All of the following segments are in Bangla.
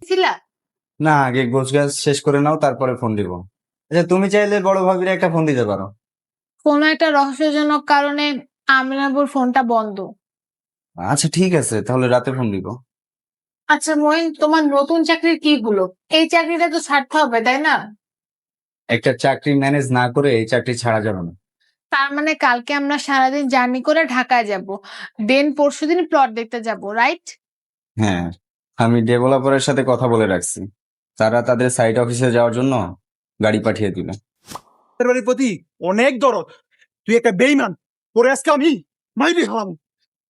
ছিলা? না, আগে গোছগাছ শেষ করে নাও, তারপরে ফোন দিব। আচ্ছা, তুমি চাইলে বড় ভাবির একটা ফোন দিতে পারো। কোনো একটা রহস্যজনক কারণে আমিনাবুর ফোনটা বন্ধ। আচ্ছা ঠিক আছে, তাহলে রাতে ফোন দিব। আচ্ছা মহিন, তোমার নতুন চাকরির কি হলো? এই চাকরিটা তো ছাড়তে হবে, তাই না? একটা চাকরি ম্যানেজ না করে এই চাকরি ছাড়া যাবে না। তার মানে কালকে আমরা সারাদিন জার্নি করে ঢাকায় যাব, দেন পরশুদিন প্লট দেখতে যাব, রাইট? হ্যাঁ, আমি ডেভেলপারের সাথে কথা বলে রাখছি, তারা তাদের সাইট অফিসে যাওয়ার জন্য গাড়ি পাঠিয়ে দিবে। তোর বাড়ির প্রতি অনেক দরদ। তুই একটা বেইমান, তোর আজকে আমি মাইরে হলাম।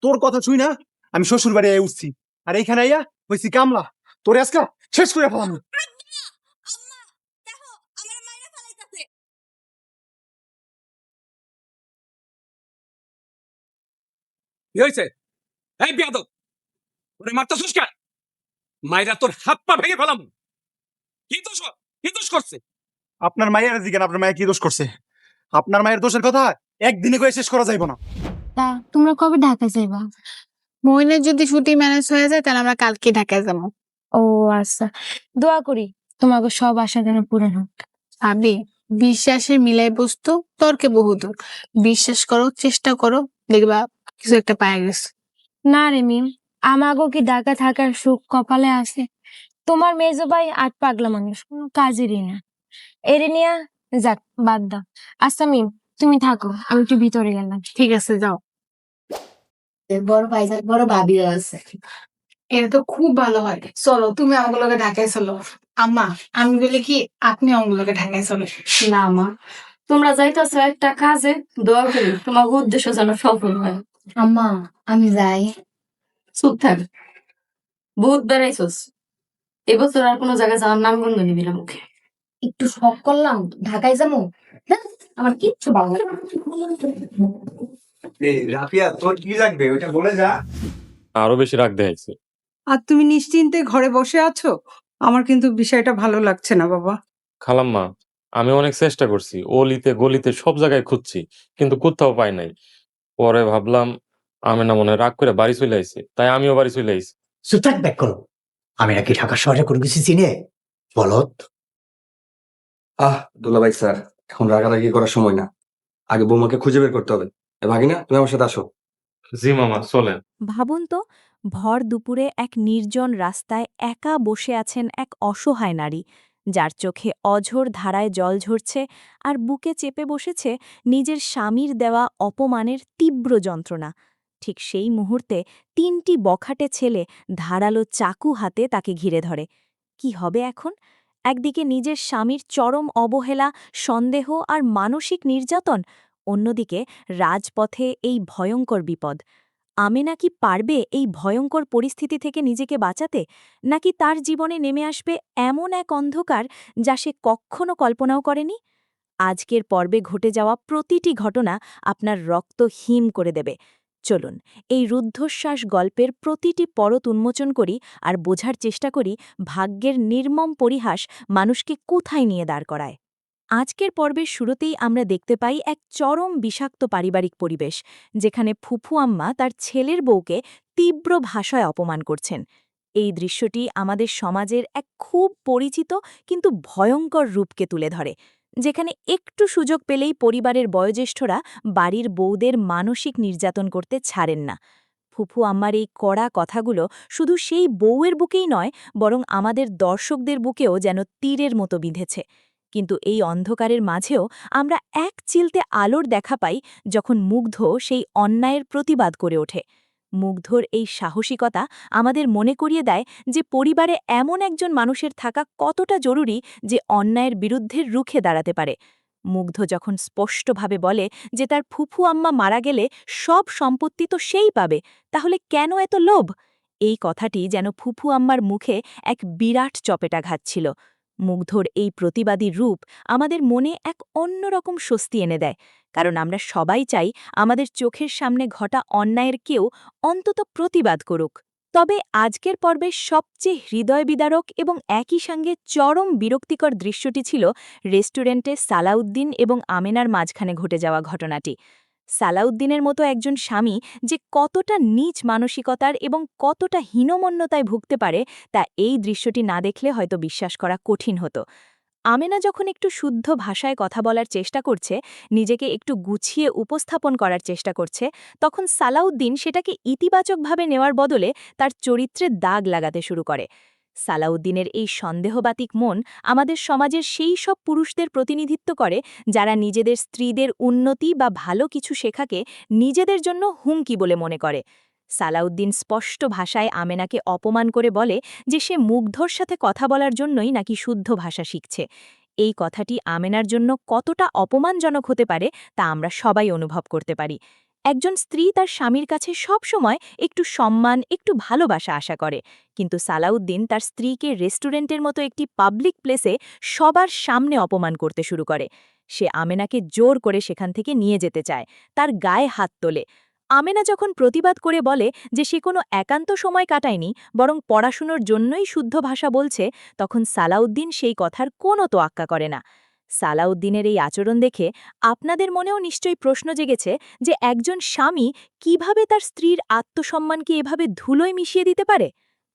তোর কথা শুই না আমি শ্বশুর বাড়ি আয় উঠছি, আর এইখানে আইয়া হয়েছি কামলা। তোর আজকে শেষ করে ফেলাম। কি হয়েছে? এই বিয়াদব, ওরে মারতেছিস কেন? মাইরা তোর হাত পা ভেঙে ফেলাম। কি দোষ কি দোষ করছে? আপনার মায়ের দিকেন, আপনার মায়ের কি দোষ করছে? আপনার মায়ের দোষের কথা একদিনে করে শেষ করা যাইব না। তা তোমরা কবে ঢাকা যাইবা? মহিনের যদি ছুটি ম্যানেজ হয়ে যায় তাহলে আমরা কালকে ঢাকায় যাবো। ও আচ্ছা, দোয়া করি তোমাকে সব আশা যেন পূরণ হোক। ভাবি, বিশ্বাসের মিলাই বস্তু তর্কে বহুদূর। বিশ্বাস করো, চেষ্টা করো, দেখবা কিছু একটা পাওয়া গেছে। না রে মিম, আমাগো কি ঢাকা থাকার সুখ কপালে আছে? তোমার মেজো ভাই আট পাগলা মানুষ, কোনো কাজেরই না। এরে নিয়া যাক, বাদ দাও। আচ্ছা মিম, তুমি থাকো, আমি একটু ভিতরে গেলাম। ঠিক আছে, যাও। বড় ভাইজান বড় ভাবিও আছে। এটা তো খুব ভালো হয়। চলো, তুমি আমাগুলোকে ঢাকায় চলো। আম্মা, আমি বলি কি আপনি আমাগুলোকে ঢাকায় চলো। না মা, তোমরা যাইতেছো একটা কাজে, দোয়া করি তোমার উদ্দেশ্য যেন সফল হয়। আম্মা, আমি যাই। চুপ থাক, বহুত বেড়াইছস, এবছর আর কোনো জায়গায় যাওয়ার নাম গন্ধ নিবি না মুখে। একটু শখ করলাম ঢাকায় যাবো, আমার কিচ্ছু ভালো লাগে না। এই রাফিয়া, তোর কি লাগবে ওটা বলে যা। আরো বেশি রাগ দেখাইছে। আর তুমি নিশ্চিন্তে ঘরে বসে আছো? আমার কিন্তু বিষয়টা ভালো লাগছে না বাবা। খালাম্মা, আমি অনেক চেষ্টা করছি, অলিতে গলিতে সব জায়গায় খুঁজছি, কিন্তু কোথাও পাই নাই। পরে ভাবলাম আমি না মনে হয় রাগ করে বাড়ি চলে আইছি, তাই আমিও বাড়ি চলে আইছি। সুতাক ব্যাক করো। আমি নাকি ঢাকা শহরে কোনো কিছু চিনে বলত। দুলাভাই স্যার, এখন রাগারাগি করার সময় না, আগে বৌমাকে খুঁজে বের করতে হবে। ভাগিনা, তুমি আমার সাথে আসো। জি মামা, চলেন। ভাবুন তো, ভর দুপুরে এক নির্জন রাস্তায় একা বসে আছেন এক অসহায় নারী, যার চোখে অঝোর ধারায় জল ঝরছে আর বুকে চেপে বসেছে নিজের স্বামীর দেওয়া অপমানের তীব্র যন্ত্রণা। ঠিক সেই মুহূর্তে ৩টি বখাটে ছেলে ধারালো চাকু হাতে তাকে ঘিরে ধরে। কি হবে এখন? একদিকে নিজের স্বামীর চরম অবহেলা, সন্দেহ আর মানসিক নির্যাতন, অন্যদিকে রাজপথে এই ভয়ঙ্কর বিপদ। আমেনা কি পারবে এই ভয়ঙ্কর পরিস্থিতি থেকে নিজেকে বাঁচাতে, নাকি তার জীবনে নেমে আসবে এমন এক অন্ধকার যা সে কখনো কল্পনাও করেনি? আজকের পর্বে ঘটে যাওয়া প্রতিটি ঘটনা আপনার রক্ত হিম করে দেবে। চলুন এই রুদ্ধশ্বাস গল্পের প্রতিটি পরত উন্মোচন করি আর বোঝার চেষ্টা করি ভাগ্যের নির্মম পরিহাস মানুষকে কোথায় নিয়ে দাঁড় করায়। আজকের পর্বের শুরুতেই আমরা দেখতে পাই এক চরম বিষাক্ত পারিবারিক পরিবেশ, যেখানে ফুফু আম্মা তার ছেলের বউকে তীব্র ভাষায় অপমান করছেন। এই দৃশ্যটি আমাদের সমাজের এক খুব পরিচিত কিন্তু ভয়ঙ্কর রূপকে তুলে ধরে, যেখানে একটু সুযোগ পেলেই পরিবারের বয়োজ্যেষ্ঠরা বাড়ির বউদের মানসিক নির্যাতন করতে ছাড়েন না। ফুফু আম্মার এই কড়া কথাগুলো শুধু সেই বউয়ের বুকেই নয়, বরং আমাদের দর্শকদের বুকেও যেন তীরের মতো বিঁধেছে। কিন্তু এই অন্ধকারের মাঝেও আমরা এক চিলতে আলোর দেখা পাই যখন মুগ্ধ সেই অন্যায়ের প্রতিবাদ করে ওঠে। মুগ্ধর এই সাহসিকতা আমাদের মনে করিয়ে দেয় যে পরিবারে এমন একজন মানুষের থাকা কতটা জরুরি যে অন্যায়ের বিরুদ্ধে রুখে দাঁড়াতে পারে। মুগ্ধ যখন স্পষ্টভাবে বলে যে তার ফুফু আম্মা মারা গেলে সব সম্পত্তি তো সেই পাবে, তাহলে কেন এত লোভ? এই কথাটি যেন ফুফু আম্মার মুখে এক বিরাট চপেটাঘাত ছিল। মুগ্ধর এই প্রতিবাদী রূপ আমাদের মনে এক অন্যরকম স্বস্তি এনে দেয়, কারণ আমরা সবাই চাই আমাদের চোখের সামনে ঘটা অন্যায়ের কেউ অন্তত প্রতিবাদ করুক। তবে আজকের পর্বের সবচেয়ে হৃদয় বিদারক এবং একই সঙ্গে চরম বিরক্তিকর দৃশ্যটি ছিল রেস্টুরেন্টে সালাউদ্দিন এবং আমেনার মাঝখানে ঘটে যাওয়া ঘটনাটি। সালাউদ্দিনের মতো একজন স্বামী যে কতটা নীচ মানসিকতার এবং কতটা হীনমন্যতায় ভুগতে পারে তা এই দৃশ্যটি না দেখলে হয়তো বিশ্বাস করা কঠিন হতো। আমেনা যখন একটু শুদ্ধ ভাষায় কথা বলার চেষ্টা করছে, নিজেকে একটু গুছিয়ে উপস্থাপন করার চেষ্টা করছে, তখন সালাউদ্দিন সেটাকে ইতিবাচকভাবে নেওয়ার বদলে তার চরিত্রে দাগ লাগাতে শুরু করে। সালাউদ্দিনের এই সন্দেহবাতিক মন আমাদের সমাজের সেই সব পুরুষদের প্রতিনিধিত্ব করে যারা নিজেদের স্ত্রীদের উন্নতি বা ভালো কিছু শেখাকে নিজেদের জন্য হুমকি বলে মনে করে। সালাউদ্দিন স্পষ্ট ভাষায় আমেনাকে অপমান করে বলে যে সে মুগ্ধর সাথে কথা বলার জন্যই নাকি শুদ্ধ ভাষা শিখছে। এই কথাটি আমেনার জন্য কতটা অপমানজনক হতে পারে তা আমরা সবাই অনুভব করতে পারি। একজন স্ত্রী তার স্বামীর কাছে সব সময় একটু সম্মান, একটু ভালোবাসা আশা করে, কিন্তু সালাউদ্দিন তার স্ত্রীকে রেস্টুরেন্টের মতো একটি পাবলিক প্লেসে সবার সামনে অপমান করতে শুরু করে। সে আমেনাকে জোর করে সেখান থেকে নিয়ে যেতে চায়, তার গায়ে হাত তোলে। আমেনা যখন প্রতিবাদ করে বলে যে সে কোনো একান্ত সময় কাটায়নি, বরং পড়াশুনোর জন্যই শুদ্ধ ভাষা বলছে, তখন সালাউদ্দিন সেই কথার কোনো তোয়াক্কা করে না। সালাউদ্দিনের এই আচরণ দেখে আপনাদের মনেও নিশ্চয়ই প্রশ্ন জেগেছে যে একজন স্বামী কিভাবে তার স্ত্রীর আত্মসম্মানকে এভাবে ধুলোয় মিশিয়ে দিতে পারে।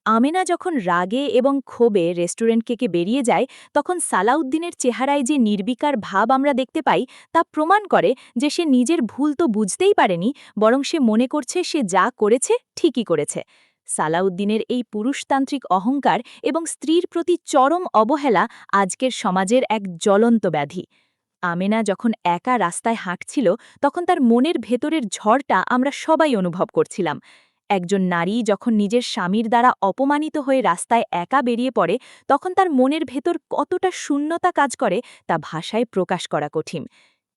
আমেনা যখন রাগে এবং ক্ষোভে রেস্টুরেন্ট থেকে বেরিয়ে যায়, তখন সালাউদ্দিনের চেহারায় যে নির্বিকার ভাব আমরা দেখতে পাই তা প্রমাণ করে যে সে নিজের ভুল তো বুঝতেই পারেনি, বরং সে মনে করছে সে যা করেছে ঠিকই করেছে। সালাউদ্দিনের এই পুরুষতান্ত্রিক অহংকার এবং স্ত্রীর প্রতি চরম অবহেলা আজকের সমাজের এক জ্বলন্ত ব্যাধি। আমেনা যখন একা রাস্তায় হাঁটছিল, তখন তার মনের ভেতরের ঝড়টা আমরা সবাই অনুভব করছিলাম। একজন নারী যখন নিজের স্বামীর দ্বারা অপমানিত হয়ে রাস্তায় একা বেরিয়ে পড়ে, তখন তার মনের ভেতর কতটা শূন্যতা কাজ করে তা ভাষায় প্রকাশ করা কঠিন।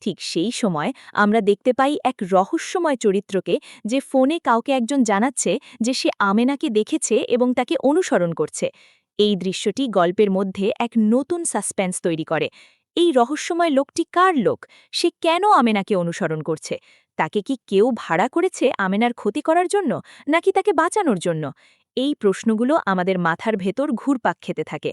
ঠিক সেই সময় আমরা দেখতে পাই এক রহস্যময় চরিত্রকে, যে ফোনে কাউকে একজন জানাচ্ছে যে সে আমেনাকে দেখেছে এবং তাকে অনুসরণ করছে। এই দৃশ্যটি গল্পের মধ্যে এক নতুন সাসপেন্স তৈরি করে। এই রহস্যময় লোকটি কার লোক? সে কেন আমেনাকে অনুসরণ করছে? তাকে কি কেউ ভাড়া করেছে আমেনার ক্ষতি করার জন্য, নাকি তাকে বাঁচানোর জন্য? এই প্রশ্নগুলো আমাদের মাথার ভেতর ঘুরপাক খেতে থাকে।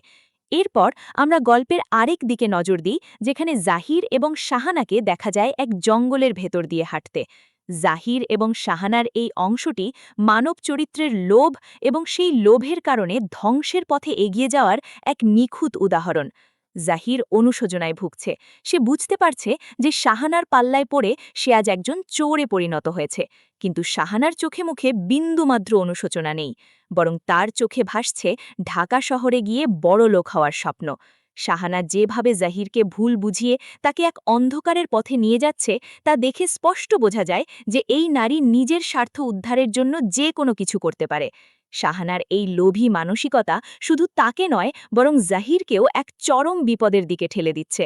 এরপর আমরা গল্পের আরেক দিকে নজর দিই, যেখানে জাহির এবং শাহানাকে দেখা যায় এক জঙ্গলের ভেতর দিয়ে হাঁটতে। জাহির এবং শাহানার এই অংশটি মানব চরিত্রের লোভ এবং সেই লোভের কারণে ধ্বংসের পথে এগিয়ে যাওয়ার এক নিখুঁত উদাহরণ। জাহির অনুশোচনায় ভুগছে। সে বুঝতে পারছে যে শাহানার পাল্লায় পড়ে সে আজ একজন চোরে পরিণত হয়েছে, কিন্তু শাহানার চোখে মুখে বিন্দুমাত্র অনুশোচনা নেই, বরং তার চোখে ভাসছে ঢাকা শহরে গিয়ে বড়লোক হওয়ার স্বপ্ন। শাহানা যেভাবে জাহিরকে ভুল বুঝিয়ে তাকে এক অন্ধকারের পথে নিয়ে যাচ্ছে, তা দেখে স্পষ্ট বোঝা যায় যে এই নারী নিজের স্বার্থ উদ্ধারের জন্য যে কোনো কিছু করতে পারে। শাহানার এই লোভী মানসিকতা শুধু তাকে নয়, বরং জাহিরকেও এক চরম বিপদের দিকে ঠেলে দিচ্ছে।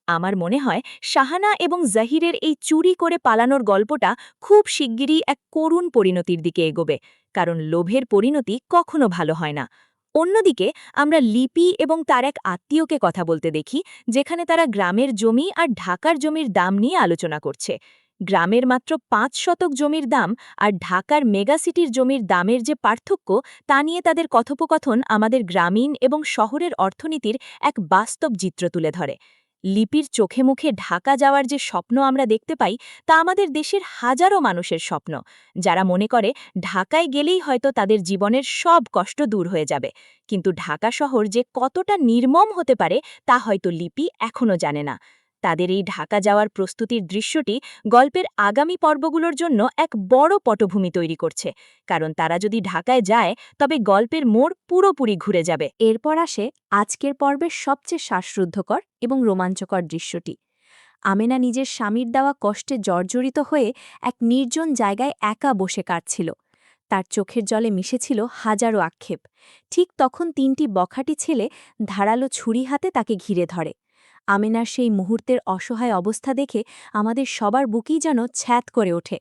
আমার মনে হয় শাহানা এবং জাহিরের এই চুরি করে পালানোর গল্পটা খুব শিগগিরই এক করুণ পরিণতির দিকে এগোবে, কারণ লোভের পরিণতি কখনো ভালো হয় না। অন্যদিকে আমরা লিপি এবং তার এক আত্মীয়কে কথা বলতে দেখি, যেখানে তারা গ্রামের জমি আর ঢাকার জমির দাম নিয়ে আলোচনা করছে। গ্রামের মাত্র ৫ শতক জমির দাম আর ঢাকার মেগাসিটির জমির দামের যে পার্থক্য, তা নিয়ে তাদের কথোপকথন আমাদের গ্রামীণ এবং শহরের অর্থনীতির এক বাস্তব চিত্র তুলে ধরে। লিপির চোখে মুখে ঢাকা যাওয়ার যে স্বপ্ন আমরা দেখতে পাই, তা আমাদের দেশের হাজারো মানুষের স্বপ্ন, যারা মনে করে ঢাকায় গেলেই হয়তো তাদের জীবনের সব কষ্ট দূর হয়ে যাবে। কিন্তু ঢাকা শহর যে কতটা নির্মম হতে পারে তা হয়তো লিপি এখনও জানে না। তাদের এই ঢাকা যাওয়ার প্রস্তুতির দৃশ্যটি গল্পের আগামী পর্বগুলোর জন্য এক বড় পটভূমি তৈরি করছে, কারণ তারা যদি ঢাকায় যায় তবে গল্পের মোড় পুরোপুরি ঘুরে যাবে। এরপর আসে আজকের পর্বের সবচেয়ে শ্বাসরুদ্ধকর এবং রোমাঞ্চকর দৃশ্যটি। আমেনা নিজের স্বামীর দেওয়া কষ্টে জর্জরিত হয়ে এক নির্জন জায়গায় একা বসে কাটছিল। তার চোখের জলে মিশেছিল হাজারো আক্ষেপ। ঠিক তখন ৩টি বখাটি ছেলে ধারালো ছুরি হাতে তাকে ঘিরে ধরে। আমেনার সেই মুহূর্তের অসহায় অবস্থা দেখে আমাদের সবার বুকেই যেন ছ্যাঁত করে ওঠে।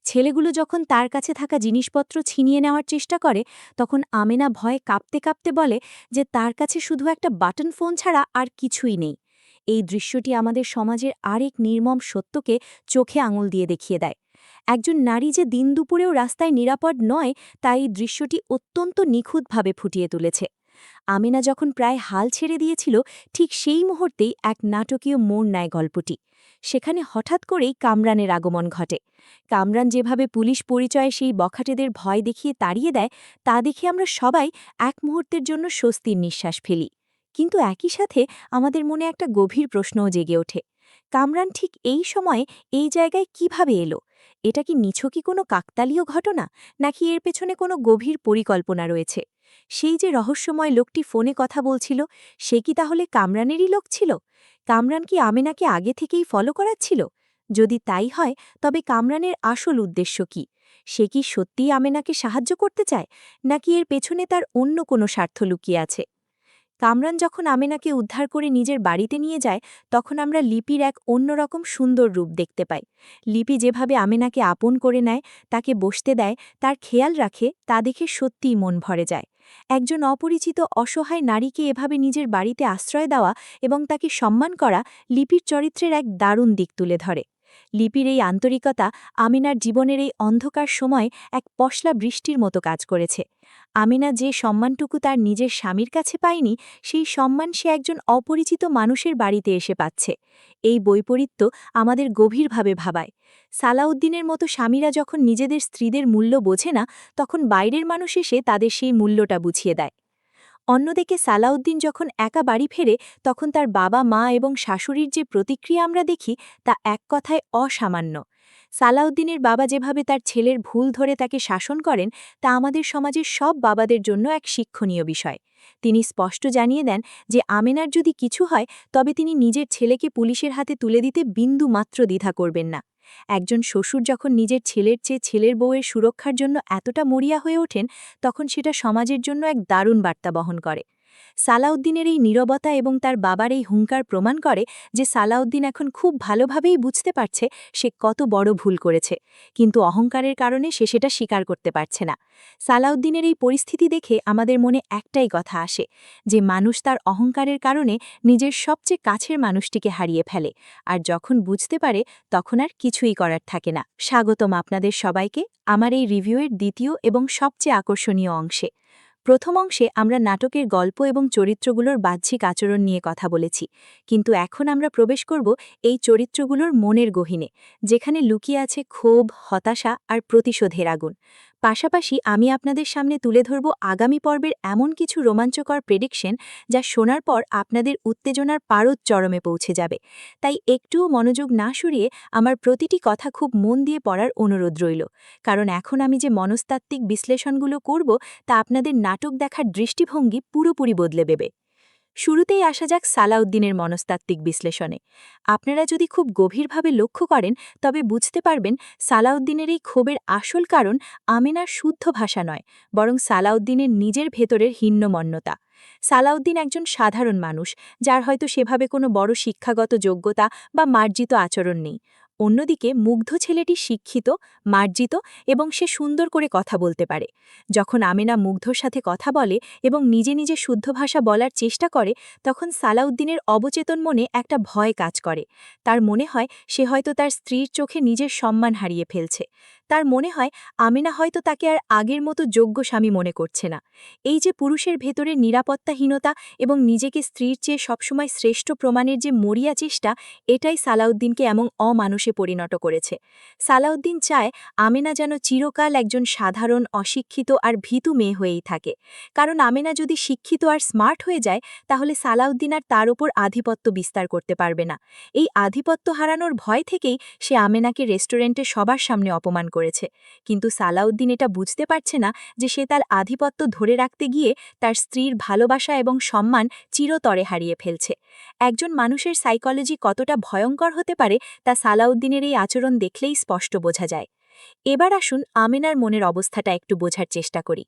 ছেলেগুলো যখন তার কাছে থাকা জিনিসপত্র ছিনিয়ে নেওয়ার চেষ্টা করে, তখন আমেনা ভয়ে কাঁপতে কাঁপতে বলে যে তার কাছে শুধু একটা বাটন ফোন ছাড়া আর কিছুই নেই। এই দৃশ্যটি আমাদের সমাজের আরেক নির্মম সত্যকে চোখে আঙুল দিয়ে দেখিয়ে দেয়। একজন নারী যে দিনদুপুরেও রাস্তায় নিরাপদ নয়, তা এই দৃশ্যটি অত্যন্ত নিখুঁতভাবে ফুটিয়ে তুলেছে। আমেনা যখন প্রায় হাল ছেড়ে দিয়েছিল ঠিক সেই মুহূর্তেই এক নাটকীয় মোড় নেয় গল্পটি। সেখানে হঠাৎ করেই কামরানের আগমন ঘটে। কামরান যেভাবে পুলিশ পরিচয়ে সেই বখাটেদের ভয় দেখিয়ে তাড়িয়ে দেয় তা দেখে আমরা সবাই এক মুহূর্তের জন্য স্বস্তির নিঃশ্বাস ফেলি। কিন্তু একই সাথে আমাদের মনে একটা গভীর প্রশ্নও জেগে ওঠে, কামরান ঠিক এই সময়ে এই জায়গায় কিভাবে এলো? এটা কি নিছকই কোনো কাকতালীয় ঘটনা, নাকি এর পেছনে কোনো গভীর পরিকল্পনা রয়েছে? সেই যে রহস্যময় লোকটি ফোনে কথা বলছিল, সে কি তাহলে কামরানেরই লোক ছিল? কামরান কি আমেনাকে আগে থেকেই ফলো করাচ্ছিল? যদি তাই হয়, তবে কামরানের আসল উদ্দেশ্য কি? সে কি সত্যিই আমেনাকে সাহায্য করতে চায়, নাকি এর পেছনে তার অন্য কোনো স্বার্থ লুকিয়ে আছে? কামরান যখন আমেনাকে উদ্ধার করে নিজের বাড়িতে নিয়ে যায়, তখন আমরা লিপির এক অন্যরকম সুন্দর রূপ দেখতে পাই। লিপি যেভাবে আমেনাকে আপন করে নেয়, তাকে বসতে দেয়, তার খেয়াল রাখে, তা দেখে সত্যিই মন ভরে যায়। একজন অপরিচিত অসহায় নারীকে এভাবে নিজের বাড়িতে আশ্রয় দেওয়া এবং তাকে সম্মান করা লিপির চরিত্রের এক দারুণ দিক তুলে ধরে। লিপির এই আন্তরিকতা আমিনার জীবনের এই অন্ধকার সময় এক পশলা বৃষ্টির মতো কাজ করেছে। আমিনা যে সম্মানটুকু তার নিজের স্বামীর কাছে পায়নি, সেই সম্মান সে একজন অপরিচিত মানুষের বাড়িতে এসে পাচ্ছে। এই বৈপরীত্য আমাদের গভীরভাবে ভাবায়। সালাউদ্দিনের মতো স্বামীরা যখন নিজেদের স্ত্রীদের মূল্য বোঝে না, তখন বাইরের মানুষ এসে তাদের সেই মূল্যটা বুঝিয়ে দেয়। অন্যদিকে সালাউদ্দিন যখন একা বাড়ি ফেরে, তখন তার বাবা, মা এবং শাশুড়ির যে প্রতিক্রিয়া আমরা দেখি, তা এক কথায় অসামান্য। সালাউদ্দিনের বাবা যেভাবে তার ছেলের ভুল ধরে তাকে শাসন করেন, তা আমাদের সমাজের সব বাবাদের জন্য এক শিক্ষণীয় বিষয়। তিনি স্পষ্ট জানিয়ে দেন যে আমেনার যদি কিছু হয়, তবে তিনি নিজের ছেলেকে পুলিশের হাতে তুলে দিতে বিন্দু মাত্র দ্বিধা করবেন না। একজন শ্বশুর যখন নিজের ছেলের চেয়ে ছেলের বউয়ের সুরক্ষার জন্য এতটা মরিয়া হয়ে ওঠেন, তখন সেটা সমাজের জন্য এক দারুণ বার্তা বহন করে। সালাউদ্দিনের এই নীরবতা এবং তার বাবার এই হুঙ্কার প্রমাণ করে যে সালাউদ্দিন এখন খুব ভালোভাবেই বুঝতে পারছে সে কত বড় ভুল করেছে, কিন্তু অহংকারের কারণে সে সেটা স্বীকার করতে পারছে না। সালাউদ্দিনের এই পরিস্থিতি দেখে আমাদের মনে একটাই কথা আসে, যে মানুষ তার অহংকারের কারণে নিজের সবচেয়ে কাছের মানুষটিকে হারিয়ে ফেলে, আর যখন বুঝতে পারে তখন আর কিছুই করার থাকে না। স্বাগতম আপনাদের সবাইকে আমার এই রিভিউয়ের দ্বিতীয় এবং সবচেয়ে আকর্ষণীয় অংশে। প্রথম অংশে আমরা নাটকের গল্প এবং চরিত্রগুলোর বাহ্যিক আচরণ নিয়ে কথা বলেছি, কিন্তু এখন আমরা প্রবেশ করব এই চরিত্রগুলোর মনের গহীনে, যেখানে লুকিয়ে আছে ক্ষোভ, হতাশা আর প্রতিশোধের আগুন। পাশাপাশি আমি আপনাদের সামনে তুলে ধরব আগামী পর্বের এমন কিছু রোমাঞ্চকর প্রেডিকশন যা শোনার পর আপনাদের উত্তেজনার পারদ চরমে পৌঁছে যাবে। তাই একটুও মনোযোগ না সরিয়ে আমার প্রতিটি কথা খুব মন দিয়ে পড়ার অনুরোধ রইল, কারণ এখন আমি যে মনস্তাত্ত্বিক বিশ্লেষণগুলো করব তা আপনাদের নাটক দেখার দৃষ্টিভঙ্গি পুরোপুরি বদলে দেবে। শুরুতেই আসা যাক সালাউদ্দিনের মনস্তাত্ত্বিক বিশ্লেষণে। আপনারা যদি খুব গভীরভাবে লক্ষ্য করেন, তবে বুঝতে পারবেন সালাউদ্দিনের এই ক্ষোভের আসল কারণ আমেনার শুদ্ধ ভাষা নয়, বরং সালাউদ্দিনের নিজের ভেতরের হীনমন্যতা। সালাউদ্দিন একজন সাধারণ মানুষ, যার হয়তো সেভাবে কোনো বড় শিক্ষাগত যোগ্যতা বা মার্জিত আচরণ নেই। অন্যদিকে মুগ্ধ ছেলেটি শিক্ষিত, মার্জিত এবং সে সুন্দর করে কথা বলতে পারে। যখন আমেনা মুগ্ধর সাথে কথা বলে এবং নিজে নিজে শুদ্ধ ভাষা বলার চেষ্টা করে, তখন সালাউদ্দিনের অবচেতন মনে একটা ভয় কাজ করে। তার মনে হয় সে হয়তো তার স্ত্রীর চোখে নিজের সম্মান হারিয়ে ফেলছে। তার মনে হয় আমেনা হয়তো তাকে আর আগের মতো যোগ্য স্বামী মনে করছে না। এই যে পুরুষের ভেতরে নিরাপত্তাহীনতা এবং নিজেকে স্ত্রীর চেয়ে সবসময় শ্রেষ্ঠ প্রমাণের যে মরিয়া চেষ্টা, এটাই সালাউদ্দিনকে এমন অমানুষে পরিণত করেছে। সালাউদ্দিন চায় আমেনা যেন চিরকাল একজন সাধারণ, অশিক্ষিত আর ভীতু মেয়ে হয়েই থাকে। কারণ আমেনা যদি শিক্ষিত আর স্মার্ট হয়ে যায়, তাহলে সালাউদ্দিন আর তার উপর আধিপত্য বিস্তার করতে পারবে না। এই আধিপত্য হারানোর ভয় থেকেই সে আমেনাকে রেস্টুরেন্টে সবার সামনে অপমান করেছে। কিন্তু সালাউদ্দিন এটা বুঝতে পারছে না যে সে তার আধিপত্য ধরে রাখতে গিয়ে তার স্ত্রীর ভালোবাসা এবং সম্মান চিরতরে হারিয়ে ফেলছে। একজন মানুষের সাইকোলজি কতটা ভয়ঙ্কর হতে পারে তা সালাউদ্দিনের এই আচরণ দেখলেই স্পষ্ট বোঝা যায়। এবার আসুন আমেনার মনের অবস্থাটা একটু বোঝার চেষ্টা করি।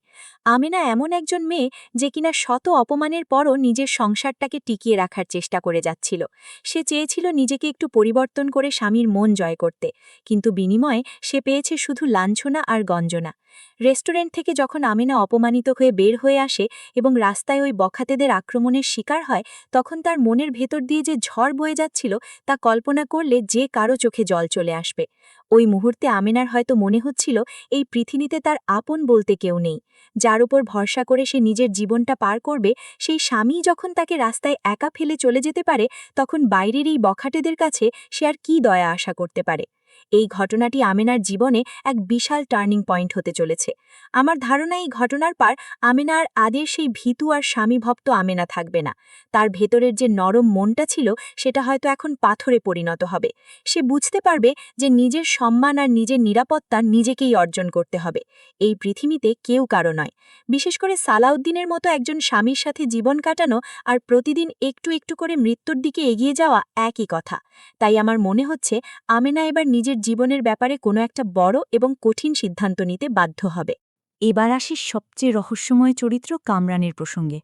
আমেনা এমন একজন মেয়ে যে কিনা শত অপমানের পরও নিজের সংসারটাকে টিকিয়ে রাখার চেষ্টা করে যাচ্ছিল। সে চেয়েছিল নিজেকে একটু পরিবর্তন করে স্বামীর মন জয় করতে, কিন্তু বিনিময়ে সে পেয়েছে শুধু লাঞ্ছনা আর গঞ্জনা। রেস্টুরেন্ট থেকে যখন আমিনা অপমানিত হয়ে বের হয়ে আসে এবং রাস্তায় ওই বখাতেদের আক্রমণের শিকার হয়, তখন তার মনের ভেতর দিয়ে যে ঝড় বয়ে যাচ্ছিল তা কল্পনা করলে যে কারো চোখে জল চলে আসবে। ওই মুহূর্তে আমিনার হয়তো মনে হচ্ছিল এই পৃথিবীতে তার আপন বলতে কেউ নেই। যার উপর ভরসা করে সে নিজের জীবনটা পার করবে, সেই স্বামী যখন তাকে রাস্তায় একা ফেলে চলে যেতে পারে, তখন বাইরের এই বখাটেদের কাছে সে আর কি দয়া আশা করতে পারে। এই ঘটনাটি আমিনার জীবনে এক বিশাল টার্নিং পয়েন্ট হতে চলেছে। আমার ধারণা এই ঘটনার পর আমিনা আর আদের সেই ভীতু আর স্বামীভক্ত আমিনা থাকবে না। তার ভেতরের যে নরম মনটা ছিল সেটা হয়তো এখন পাথরে পরিণত হবে। সে বুঝতে পারবে যে নিজের সম্মান আর নিজের নিরাপত্তা নিজেকেই অর্জন করতে হবে। এই পৃথিবীতে কেউ কারো নয়। বিশেষ করে সালাউদ্দিনের মতো একজন স্বামীর সাথে জীবন কাটানো আর প্রতিদিন একটু একটু করে মৃত্যুর দিকে এগিয়ে যাওয়া একই কথা। তাই আমার মনে হচ্ছে আমিনা এবার নিজের জীবনের ব্যাপারে কোনো একটা বড় এবং কঠিন সিদ্ধান্ত নিতে বাধ্য হবে। এবার আসি সবচেয়ে রহস্যময় চরিত্র কামরানের প্রসঙ্গে।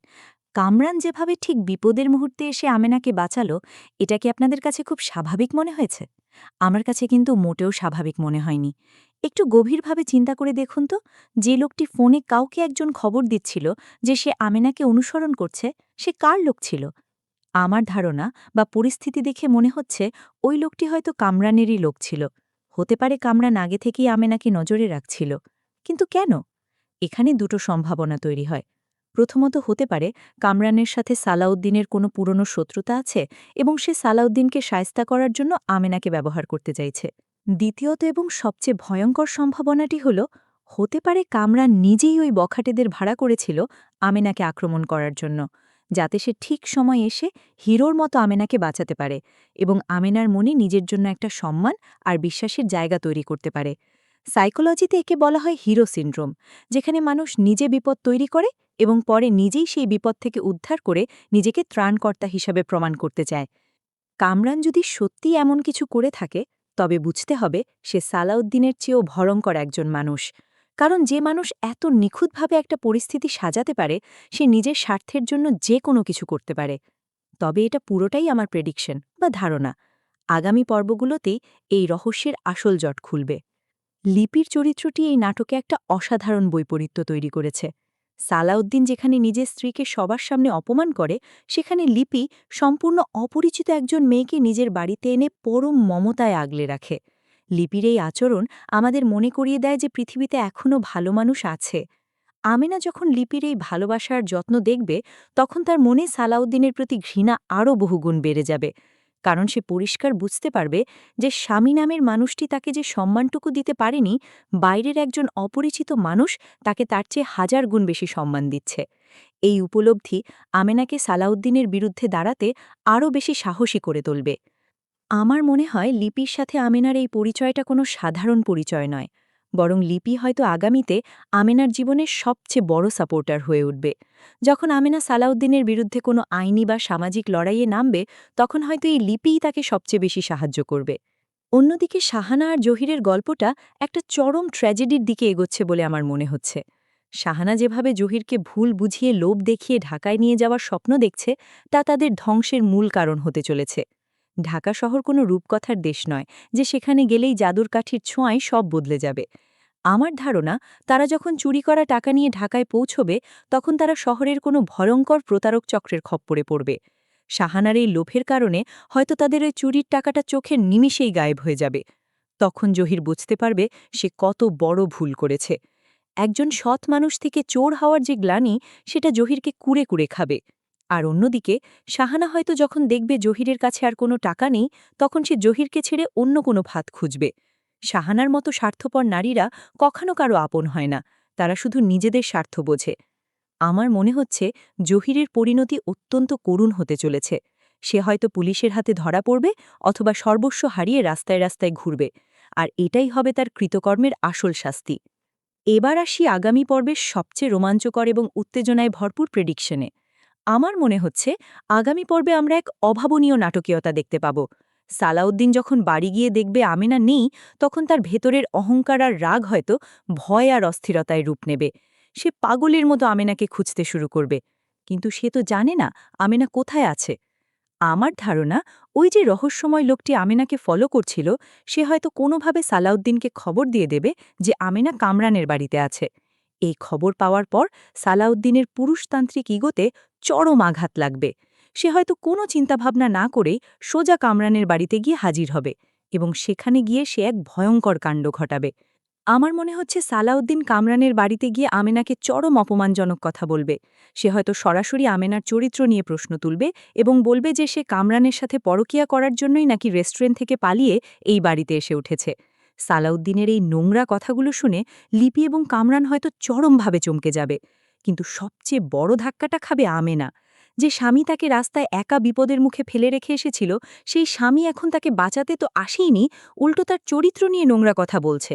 কামরান যেভাবে ঠিক বিপদের মুহূর্তে এসে আমেনাকে বাঁচালো, এটা কি আপনাদের কাছে খুব স্বাভাবিক মনে হয়েছে? আমার কাছে কিন্তু মোটেও স্বাভাবিক মনে হয়নি। একটু গভীরভাবে চিন্তা করে দেখুন তো, যে লোকটি ফোনে কাউকে একজন খবর দিচ্ছিল যে সে আমেনাকে অনুসরণ করছে, সে কার লোক ছিল? আমার ধারণা বা পরিস্থিতি দেখে মনে হচ্ছে ওই লোকটি হয়তো কামরানেরই লোক ছিল। হতে পারে কামরান আগে থেকেই আমেনাকে নজরে রাখছিল। কিন্তু কেন? এখানে দুটো সম্ভাবনা তৈরি হয়। প্রথমত হতে পারে কামরানের সাথে সালাউদ্দিনের কোনো পুরনো শত্রুতা আছে এবং সে সালাউদ্দিনকে শায়েস্তা করার জন্য আমেনাকে ব্যবহার করতে চাইছে। দ্বিতীয়ত এবং সবচেয়ে ভয়ঙ্কর সম্ভাবনাটি হতে পারে কামরান নিজেই ওই বখাটেদের ভাড়া করেছিল আমেনাকে আক্রমণ করার জন্য, যাতে সে ঠিক সময় এসে হিরোর মতো আমেনাকে বাঁচাতে পারে এবং আমেনার মনে নিজের জন্য একটা সম্মান আর বিশ্বাসের জায়গা তৈরি করতে পারে। সাইকোলজিতে একে বলা হয় হিরো সিনড্রোম, যেখানে মানুষ নিজে বিপদ তৈরি করে এবং পরে নিজেই সেই বিপদ থেকে উদ্ধার করে নিজেকে ত্রাণকর্তা হিসাবে প্রমাণ করতে চায়। কামরান যদি সত্যি এমন কিছু করে থাকে, তবে বুঝতে হবে সে সালাউদ্দিনের চেয়েও ভয়ঙ্কর একজন মানুষ। কারণ যে মানুষ এত নিখুঁতভাবে একটা পরিস্থিতি সাজাতে পারে, সে নিজের স্বার্থের জন্য যে কোনো কিছু করতে পারে। তবে এটা পুরোটাই আমার প্রেডিকশন বা ধারণা। আগামী পর্বগুলোতেই এই রহস্যের আসল জট খুলবে। লিপির চরিত্রটি এই নাটকে একটা অসাধারণ বৈপরীত্য তৈরি করেছে। সালাউদ্দিন যেখানে নিজের স্ত্রীকে সবার সামনে অপমান করে, সেখানে লিপি সম্পূর্ণ অপরিচিত একজন মেয়েকে নিজের বাড়িতে এনে পরম মমতায় আগলে রাখে। লিপির এই আচরণ আমাদের মনে করিয়ে দেয় যে পৃথিবীতে এখনও ভালো মানুষ আছে। আমেনা যখন লিপির এই ভালোবাসার যত্ন দেখবে, তখন তার মনে সালাউদ্দিনের প্রতি ঘৃণা আরও বহুগুণ বেড়ে যাবে। কারণ সে পরিষ্কার বুঝতে পারবে যে স্বামী নামের মানুষটি তাকে যে সম্মানটুকু দিতে পারেনি, বাইরের একজন অপরিচিত মানুষ তাকে তার চেয়ে 1000 গুণ বেশি সম্মান দিচ্ছে। এই উপলব্ধি আমেনাকে সালাউদ্দিনের বিরুদ্ধে দাঁড়াতে আরও বেশি সাহসী করে তুলবে। আমার মনে হয় লিপির সাথে আমেনার এই পরিচয়টা কোনো সাধারণ পরিচয় নয়, বরং লিপি হয়তো আগামীতে আমেনার জীবনের সবচেয়ে বড় সাপোর্টার হয়ে উঠবে। যখন আমেনা সালাউদ্দিনের বিরুদ্ধে কোনো আইনি বা সামাজিক লড়াইয়ে নামবে, তখন হয়তো এই লিপিই তাকে সবচেয়ে বেশি সাহায্য করবে। অন্যদিকে শাহানা আর জহিরের গল্পটা একটা চরম ট্র্যাজেডির দিকে এগোচ্ছে বলে আমার মনে হচ্ছে। শাহানা যেভাবে জহিরকে ভুল বুঝিয়ে লোভ দেখিয়ে ঢাকায় নিয়ে যাওয়ার স্বপ্ন দেখছে, তা তাদের ধ্বংসের মূল কারণ হতে চলেছে। ঢাকা শহর কোনো রূপকথার দেশ নয় যে সেখানে গেলেই জাদুর কাঠির ছোঁয়ায় সব বদলে যাবে। আমার ধারণা, তারা যখন চুরি করা টাকা নিয়ে ঢাকায় পৌঁছবে, তখন তারা শহরের কোনো ভয়ঙ্কর প্রতারক চক্রের খপ্পরে পড়বে। শাহানার এই লোভের কারণে হয়তো তাদের ওই চুরির টাকাটা চোখের নিমিষেই গায়েব হয়ে যাবে। তখন জহির বুঝতে পারবে সে কত বড় ভুল করেছে। একজন সৎ মানুষ থেকে চোর হওয়ার যে গ্লানি, সেটা জহিরকে কুড়ে কুড়ে খাবে। আর অন্যদিকে শাহানা হয়তো যখন দেখবে জহিরের কাছে আর কোনো টাকা নেই, তখন সে জহিরকে ছেড়ে অন্য কোনো ফাঁদ খুঁজবে। শাহানার মতো স্বার্থপর নারীরা কখনো কারো আপন হয় না, তারা শুধু নিজেদের স্বার্থ বোঝে। আমার মনে হচ্ছে জহিরের পরিণতি অত্যন্ত করুণ হতে চলেছে। সে হয়তো পুলিশের হাতে ধরা পড়বে অথবা সর্বস্ব হারিয়ে রাস্তায় রাস্তায় ঘুরবে, আর এটাই হবে তার কৃতকর্মের আসল শাস্তি। এবার আসি আগামী পর্বের সবচেয়ে রোমাঞ্চকর এবং উত্তেজনায় ভরপুর প্রেডিকশনে। আমার মনে হচ্ছে আগামী পর্বে আমরা এক অভাবনীয় নাটকীয়তা দেখতে পাব। সালাউদ্দিন যখন বাড়ি গিয়ে দেখবে আমেনা নেই, তখন তার ভেতরের অহংকার আর রাগ হয়তো ভয় আর অস্থিরতায় রূপ নেবে। সে পাগলের মতো আমেনাকে খুঁজতে শুরু করবে, কিন্তু সে তো জানে না আমেনা কোথায় আছে। আমার ধারণা ওই যে রহস্যময় লোকটি আমেনাকে ফলো করছিল সে হয়তো কোনোভাবে সালাউদ্দিনকে খবর দিয়ে দেবে যে আমেনা কামরানের বাড়িতে আছে। এই খবর পাওয়ার পর সালাউদ্দিনের পুরুষতান্ত্রিক ইগোতে চরম আঘাত লাগবে। সে হয়তো কোনো চিন্তাভাবনা না করেই সোজা কামরানের বাড়িতে গিয়ে হাজির হবে এবং সেখানে গিয়ে সে এক ভয়ঙ্কর কাণ্ড ঘটাবে। আমার মনে হচ্ছে সালাউদ্দিন কামরানের বাড়িতে গিয়ে আমেনাকে চরম অপমানজনক কথা বলবে। সে হয়তো সরাসরি আমেনার চরিত্র নিয়ে প্রশ্ন তুলবে এবং বলবে যে সে কামরানের সাথে পরকীয়া করার জন্যই নাকি রেস্টুরেন্ট থেকে পালিয়ে এই বাড়িতে এসে উঠেছে। সালাউদ্দিনের এই নোংরা কথাগুলো শুনে লিপি এবং কামরান হয়তো চরমভাবে চমকে যাবে। কিন্তু সবচেয়ে বড় ধাক্কাটা খাবে আমেনা। যে স্বামী তাকে রাস্তায় একা বিপদের মুখে ফেলে রেখে এসেছিল, সেই স্বামী এখন তাকে বাঁচাতে তো আসেইনি, উল্টো তার চরিত্র নিয়ে নোংরা কথা বলছে।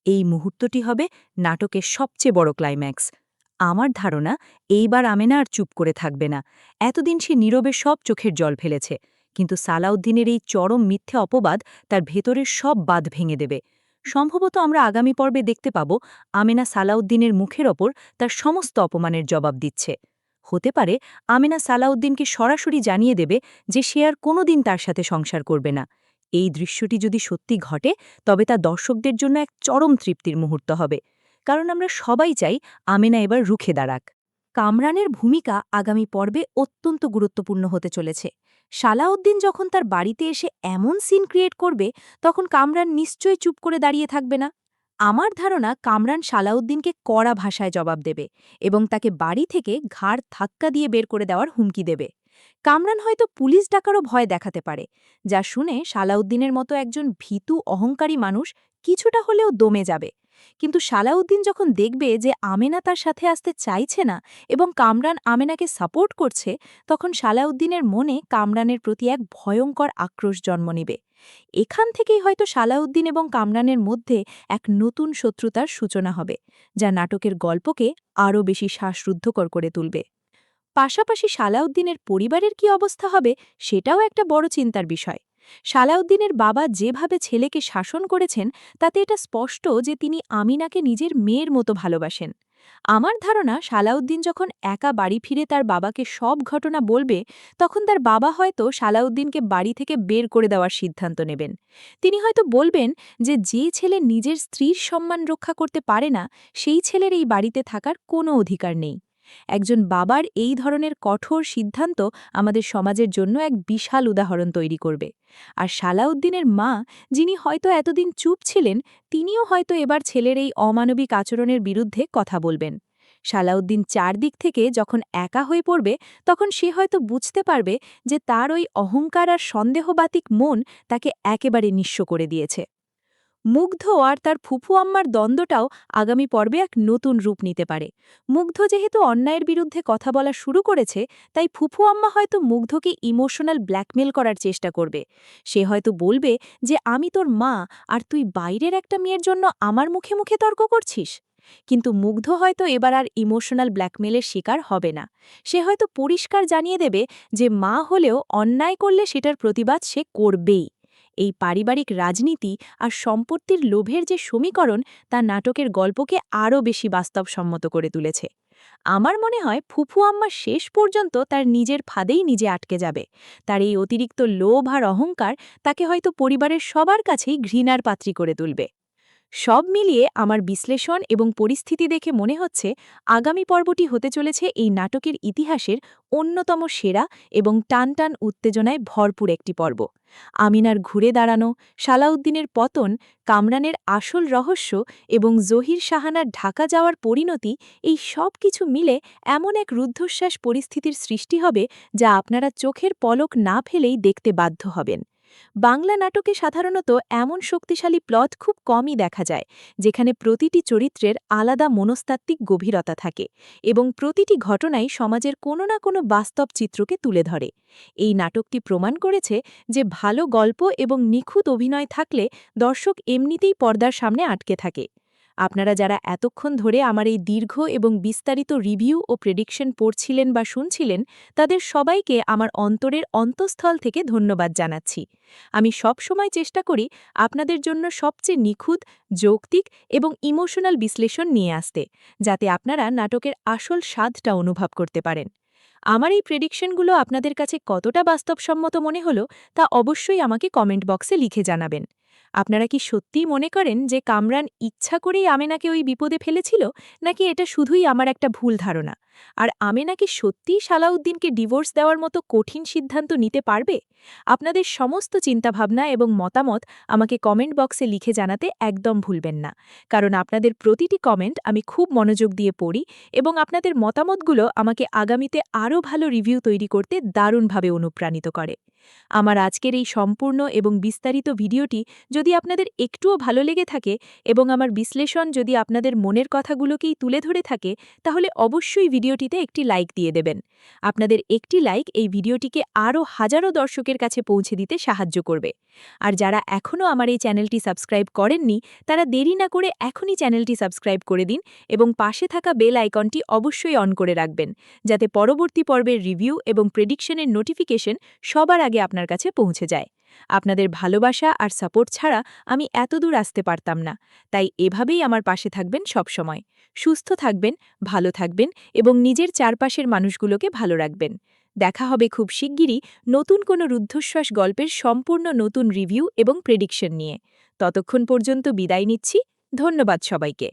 এই মুহূর্তটি হবে নাটকের সবচেয়ে বড় ক্লাইম্যাক্স। আমার ধারণা এইবার আমেনা আর চুপ করে থাকবে না। এতদিন সে নীরবে সব চোখের জল ফেলেছে, কিন্তু সালাউদ্দিনের এই চরম মিথ্যে অপবাদ তার ভেতরের সব বাঁধ ভেঙে দেবে। সম্ভবত আমরা আগামী পর্বে দেখতে পাব আমেনা সালাউদ্দিনের মুখের ওপর তার সমস্ত অপমানের জবাব দিচ্ছে। হতে পারে আমেনা সালাউদ্দিনকে সরাসরি জানিয়ে দেবে যে সে আর কোনোদিন তার সাথে সংসার করবে না। এই দৃশ্যটি যদি সত্যি ঘটে তবে তা দর্শকদের জন্য এক চরম তৃপ্তির মুহূর্ত হবে, কারণ আমরা সবাই চাই আমেনা এবার রুখে দাঁড়াক। কামরানের ভূমিকা আগামী পর্বে অত্যন্ত গুরুত্বপূর্ণ হতে চলেছে। সালাউদ্দিন যখন তার বাড়িতে এসে এমন সিন ক্রিয়েট করবে তখন কামরান নিশ্চয়ই চুপ করে দাঁড়িয়ে থাকবে না। আমার ধারণা কামরান সালাউদ্দিনকে কড়া ভাষায় জবাব দেবে এবং তাকে বাড়ি থেকে ঘাড় ধাক্কা দিয়ে বের করে দেওয়ার হুমকি দেবে। কামরান হয়তো পুলিশ ডাকারও ভয় দেখাতে পারে, যা শুনে সালাউদ্দিনের মতো একজন ভীতু অহংকারী মানুষ কিছুটা হলেও দমে যাবে। কিন্তু সালাউদ্দিন যখন দেখবে যে আমেনা তার সাথে আসতে চাইছে না এবং কামরান আমেনাকে সাপোর্ট করছে, তখন সালাউদ্দিনের মনে কামরানের প্রতি এক ভয়ঙ্কর আক্রোশ জন্ম নেবে। এখান থেকেই হয়তো সালাউদ্দিন এবং কামরানের মধ্যে এক নতুন শত্রুতার সূচনা হবে, যা নাটকের গল্পকে আরও বেশি শ্বাসরুদ্ধকর করে তুলবে। পাশাপাশি সালাউদ্দিনের পরিবারের কি অবস্থা হবে সেটাও একটা বড় চিন্তার বিষয়। সালাউদ্দিনের বাবা যেভাবে ছেলেকে শাসন করেছেন তাতে এটা স্পষ্ট যে তিনি আমিনাকে নিজের মেয়ের মতো ভালোবাসেন। আমার ধারণা সালাউদ্দিন যখন একা বাড়ি ফিরে তার বাবাকে সব ঘটনা বলবে তখন তার বাবা হয়তো সালাউদ্দিনকে বাড়ি থেকে বের করে দেওয়ার সিদ্ধান্ত নেবেন। তিনি হয়তো বলবেন যে যে ছেলে নিজের স্ত্রীর সম্মান রক্ষা করতে পারে না সেই ছেলের এই বাড়িতে থাকার কোনো অধিকার নেই। একজন বাবার এই ধরনের কঠোর সিদ্ধান্ত আমাদের সমাজের জন্য এক বিশাল উদাহরণ তৈরি করবে। আর সালাউদ্দিনের মা, যিনি হয়তো এতদিন চুপ ছিলেন, তিনিও হয়তো এবার ছেলের এই অমানবিক আচরণের বিরুদ্ধে কথা বলবেন। সালাউদ্দিন চারদিক থেকে যখন একা হয়ে পড়বে তখন সে হয়তো বুঝতে পারবে যে তার ওই অহংকার আর সন্দেহবাতিক মন তাকে একেবারে নিঃস্ব করে দিয়েছে। মুগ্ধ আর তার ফুফু আম্মার দ্বন্দ্বটাও আগামী পর্বে এক নতুন রূপ নিতে পারে। মুগ্ধ যেহেতু অন্যায়ের বিরুদ্ধে কথা বলা শুরু করেছে, তাই ফুফু আম্মা হয়তো মুগ্ধকে ইমোশনাল ব্ল্যাকমেল করার চেষ্টা করবে। সে হয়তো বলবে যে আমি তোর মা আর তুই বাইরের একটা মেয়ের জন্য আমার মুখে মুখে তর্ক করছিস। কিন্তু মুগ্ধ হয়তো এবার আর ইমোশনাল ব্ল্যাকমেলের শিকার হবে না। সে হয়তো পরিষ্কার জানিয়ে দেবে যে মা হলেও অন্যায় করলে সেটার প্রতিবাদ সে করবেই। এই পারিবারিক রাজনীতি আর সম্পত্তির লোভের যে সমীকরণ তা নাটকের গল্পকে আরও বেশি বাস্তবসম্মত করে তুলেছে। আমার মনে হয় ফুফু আম্মা শেষ পর্যন্ত তার নিজের ফাঁদেই নিজে আটকে যাবে। তার এই অতিরিক্ত লোভ আর অহংকার তাকে হয়তো পরিবারের সবার কাছেই ঘৃণার পাত্রী করে তুলবে। সব মিলিয়ে আমার বিশ্লেষণ এবং পরিস্থিতি দেখে মনে হচ্ছে আগামী পর্বটি হতে চলেছে এই নাটকের ইতিহাসের অন্যতম সেরা এবং টানটান উত্তেজনায় ভরপুর একটি পর্ব। আমিনার ঘুরে দাঁড়ানো, সালাউদ্দিনের পতন, কামরানের আসল রহস্য এবং জহির সাহানার ঢাকা যাওয়ার পরিণতি, এই সব কিছু মিলে এমন এক রুদ্ধশ্বাস পরিস্থিতির সৃষ্টি হবে যা আপনারা চোখের পলক না ফেলেই দেখতে বাধ্য হবেন। বাংলা নাটকে সাধারণত এমন শক্তিশালী প্লট খুব কমই দেখা যায়, যেখানে প্রতিটি চরিত্রের আলাদা মনস্তাত্ত্বিক গভীরতা থাকে এবং প্রতিটি ঘটনাই সমাজের কোনো না কোনো বাস্তব চিত্রকে তুলে ধরে। এই নাটকটি প্রমাণ করেছে যে ভালো গল্প এবং নিখুঁত অভিনয় থাকলে দর্শক এমনিতেই পর্দার সামনে আটকে থাকে। আপনারা যারা এতক্ষণ ধরে আমার এই দীর্ঘ এবং বিস্তারিত রিভিউ ও প্রেডিকশন পড়ছিলেন বা শুনছিলেন, তাদের সবাইকে আমার অন্তরের অন্তঃস্থল থেকে ধন্যবাদ জানাচ্ছি। আমি সব সময় চেষ্টা করি আপনাদের জন্য সবচেয়ে নিখুঁত, যৌক্তিক এবং ইমোশনাল বিশ্লেষণ নিয়ে আসতে, যাতে আপনারা নাটকের আসল স্বাদটা অনুভব করতে পারেন। আমার এই প্রেডিকশনগুলো আপনাদের কাছে কতটা বাস্তবসম্মত মনে হলো তা অবশ্যই আমাকে কমেন্ট বক্সে লিখে জানাবেন। আপনারা কি সত্যিই মনে করেন যে কামরান ইচ্ছা করেই আমেনাকে ওই বিপদে ফেলেছিল, নাকি এটা শুধুই আমার একটা ভুল ধারণা? আর আমেনা কি সত্যিই সালাউদ্দিনকে ডিভোর্স দেওয়ার মতো কঠিন সিদ্ধান্ত নিতে পারবে? আপনাদের সমস্ত চিন্তাভাবনা এবং মতামত আমাকে কমেন্ট বক্সে লিখে জানাতে একদম ভুলবেন না, কারণ আপনাদের প্রতিটি কমেন্ট আমি খুব মনোযোগ দিয়ে পড়ি এবং আপনাদের মতামতগুলো আমাকে আগামীতে আরও ভালো রিভিউ তৈরি করতে দারুণভাবে অনুপ্রাণিত করে। আমার আজকের এই সম্পূর্ণ এবং বিস্তারিত ভিডিওটি যদি আপনাদের একটুও ভালো লেগে থাকে এবং আমার বিশ্লেষণ যদি আপনাদের মনের কথাগুলোকেই তুলে ধরে থাকে, তাহলে অবশ্যই ভিডিওটিতে একটি লাইক দিয়ে দেবেন। আপনাদের একটি লাইক এই ভিডিওটিকে আরও হাজারো দর্শকের কাছে পৌঁছে দিতে সাহায্য করবে। আর যারা এখনও আমার এই চ্যানেলটি সাবস্ক্রাইব করেননি, তারা দেরি না করে এখনই চ্যানেলটি সাবস্ক্রাইব করে দিন এবং পাশে থাকা বেল আইকনটি অবশ্যই অন করে রাখবেন, যাতে পরবর্তী পর্বের রিভিউ এবং প্রেডিকশনের নোটিফিকেশন সবার আগে আপনার কাছে পৌঁছে যায়। আপনাদের ভালোবাসা আর সাপোর্ট ছাড়া আমি এতদূর আসতে পারতাম না, তাই এভাবেই আমার পাশে থাকবেন সবসময়। সুস্থ থাকবেন, ভালো থাকবেন এবং নিজের চারপাশের মানুষগুলোকে ভালো রাখবেন। দেখা হবে খুব শিগগিরই নতুন কোনো রুদ্ধশ্বাস গল্পের সম্পূর্ণ নতুন রিভিউ এবং প্রেডিকশন নিয়ে। ততক্ষণ পর্যন্ত বিদায় নিচ্ছি। ধন্যবাদ সবাইকে।